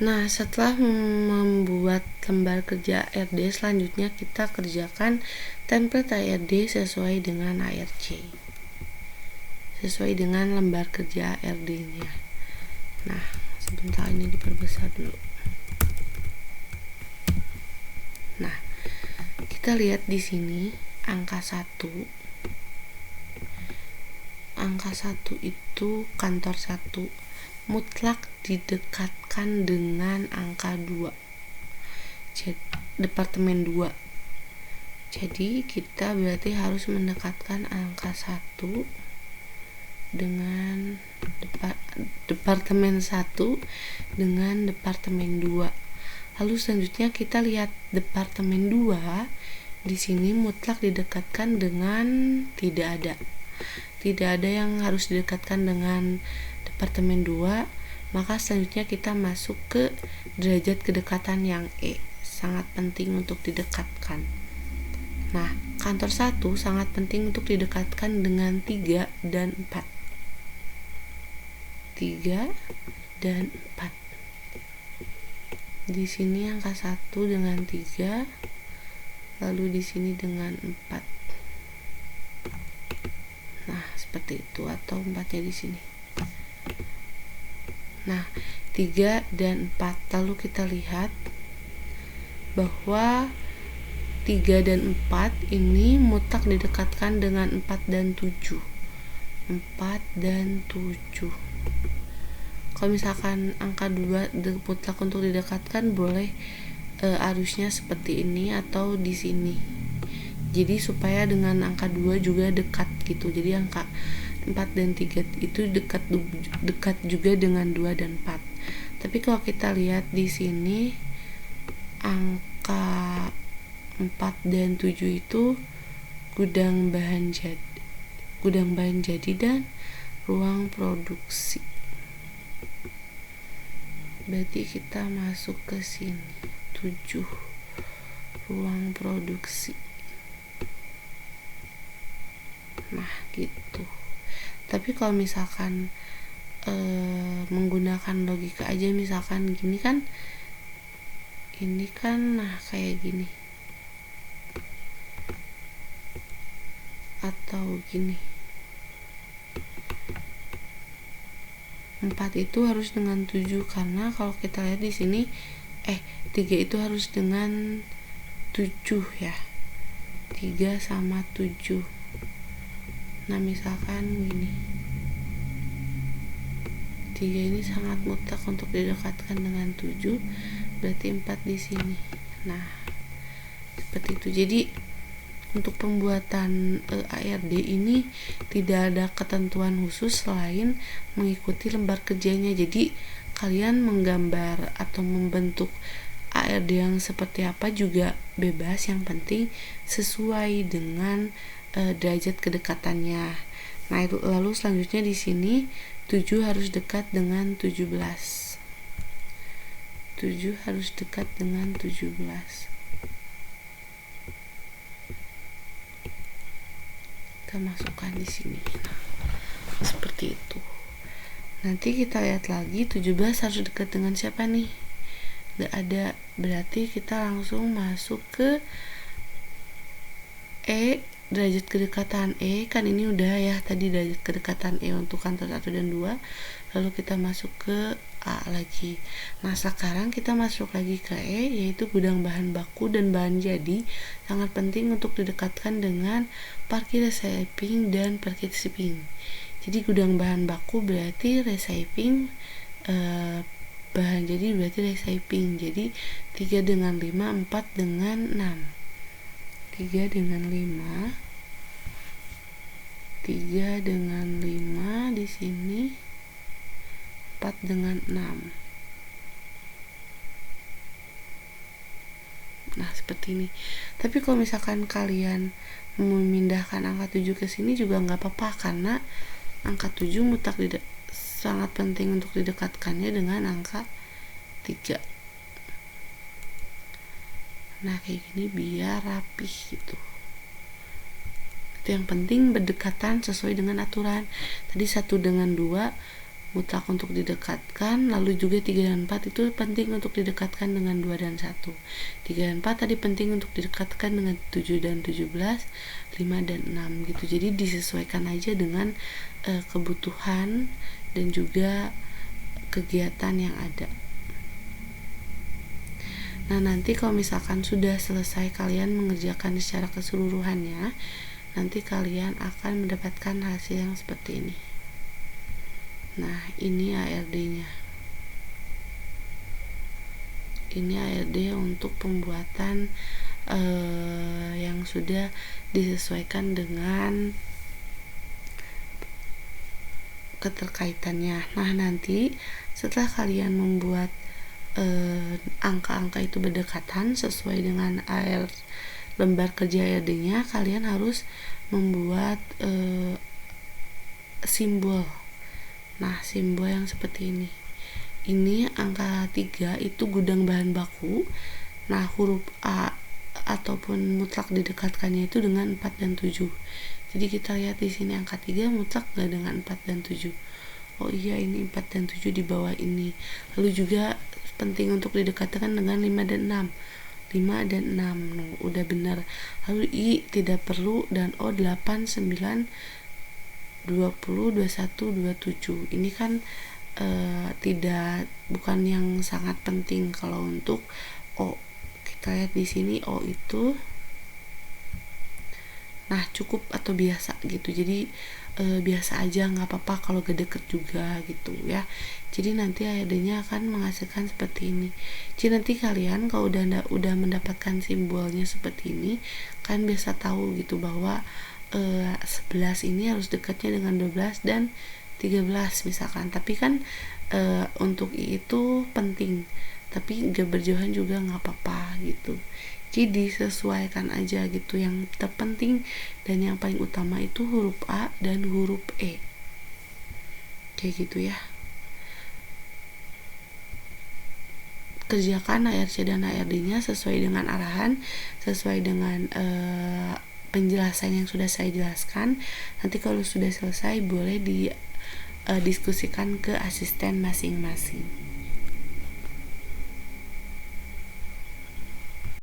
Nah, setelah membuat lembar kerja ARD, selanjutnya kita kerjakan template ARD sesuai dengan ARC, sesuai dengan lembar kerja ARD-nya. Nah, sebentar, ini diperbesar dulu. Nah, kita lihat di sini angka 1. Angka 1 itu kantor 1 mutlak didekatkan dengan angka 2. Jadi, departemen 2. Jadi kita berarti harus mendekatkan angka 1 dengan departemen 1 dengan departemen 2. Lalu selanjutnya kita lihat departemen 2 di sini mutlak didekatkan dengan tidak ada yang harus didekatkan dengan departemen 2, maka selanjutnya kita masuk ke derajat kedekatan yang E, sangat penting untuk didekatkan. Nah, kantor 1 sangat penting untuk didekatkan dengan 3 dan 4. 3 dan 4. Di sini angka 1 dengan 3, lalu di sini dengan 4. Nah, seperti itu, atau 4-nya di sini. Nah, 3 dan 4. Lalu kita lihat bahwa 3 dan 4 ini mutlak didekatkan dengan 4 dan 7. 4 dan 7. Kalau misalkan angka 2 mutlak untuk didekatkan, boleh arusnya seperti ini atau di sini. Jadi supaya dengan angka 2 juga dekat gitu. Jadi angka 4 dan 3 itu dekat juga dengan 2 dan 4. Tapi kalau kita lihat di sini angka 4 dan 7 itu gudang bahan jadi dan ruang produksi. Berarti kita masuk ke sini 7, ruang produksi. Nah, gitu. Tapi kalau misalkan menggunakan logika aja, misalkan gini kan, ini kan nah kayak gini, atau gini, 4 itu harus dengan 7, karena kalau kita lihat di sini 3 itu harus dengan 7 ya, 3 sama 7. Nah, misalkan gini, 3 ini sangat mutlak untuk didekatkan dengan 7, berarti 4 di sini. Nah, seperti itu. Jadi untuk pembuatan ARD ini tidak ada ketentuan khusus selain mengikuti lembar kerjanya. Jadi kalian menggambar atau membentuk ARD yang seperti apa juga bebas, yang penting sesuai dengan derajat kedekatannya. Nah, lalu selanjutnya di sini 7 harus dekat dengan 17. 7 harus dekat dengan 17. Kita masukkan di sini. Nah, seperti itu. Nanti kita lihat lagi 17 harus dekat dengan siapa nih? Nggak ada, berarti kita langsung masuk ke E, derajat kedekatan E. Kan ini udah ya tadi derajat kedekatan E untuk kantor 1 dan 2. Lalu kita masuk ke A lagi. Nah, sekarang kita masuk lagi ke E, yaitu gudang bahan baku dan bahan jadi. Sangat penting untuk didekatkan dengan parkir receiving dan parkir shipping. Jadi gudang bahan baku berarti receiving, bahan jadi berarti receiving. Jadi 3 dengan 5, 4 dengan 6. 3 dengan 5, 3 dengan 5 di sini, 4 dengan 6. Nah, seperti ini. Tapi kalau misalkan kalian memindahkan angka 7 ke sini juga nggak apa-apa, karena angka 7 mutlak sangat penting untuk didekatkannya dengan angka 3. Nah, kayak gini biar rapih gitu. Itu yang penting berdekatan sesuai dengan aturan. Tadi 1 dengan 2 mutlak untuk didekatkan, lalu juga 3 dan 4 itu penting untuk didekatkan dengan 2 dan 1. 3 dan 4 tadi penting untuk didekatkan dengan 7 dan 17, 5 dan 6 gitu. Jadi disesuaikan aja dengan kebutuhan dan juga kegiatan yang ada. Nah, nanti kalau misalkan sudah selesai kalian mengerjakan secara keseluruhannya, nanti kalian akan mendapatkan hasil yang seperti ini. Nah, ini ARD-nya. Ini ARD untuk pembuatan yang sudah disesuaikan dengan keterkaitannya. Nah, nanti setelah kalian membuat angka-angka itu berdekatan sesuai dengan lembar kerja ARD-nya, kalian harus membuat simbol. Nah, simbol yang seperti ini. Ini angka 3 itu gudang bahan baku. Nah, huruf A ataupun mutlak didekatkannya itu dengan 4 dan 7. Jadi kita lihat di sini angka 3 mutlak gak dengan 4 dan 7. Oh iya, ini 4 dan 7 di bawah ini. Lalu juga penting untuk didekatkan dengan 5 dan 6. 5 dan 6. Nah, udah benar. Lalu I tidak perlu dan O 8, 9, 20, 21, 27. Ini kan bukan yang sangat penting. Kalau untuk O, kita lihat di sini O itu cukup atau biasa gitu. Jadi biasa aja, nggak apa-apa kalau gak deket juga gitu ya. Jadi nanti ARD-nya akan menghasilkan seperti ini. Jadi nanti kalian kalau udah mendapatkan simbolnya seperti ini, kalian bisa tahu gitu bahwa 11 ini harus dekatnya dengan 12 dan 13 misalkan. Tapi kan untuk I itu penting, tapi gak berjauhan juga gak apa-apa gitu. Jadi disesuaikan aja gitu. Yang terpenting dan yang paling utama itu huruf A dan huruf E, kayak gitu ya. Kerjakan ARC dan ARD-nya sesuai dengan arahan, sesuai dengan penjelasan yang sudah saya jelaskan. Nanti kalau sudah selesai boleh didiskusikan ke asisten masing-masing.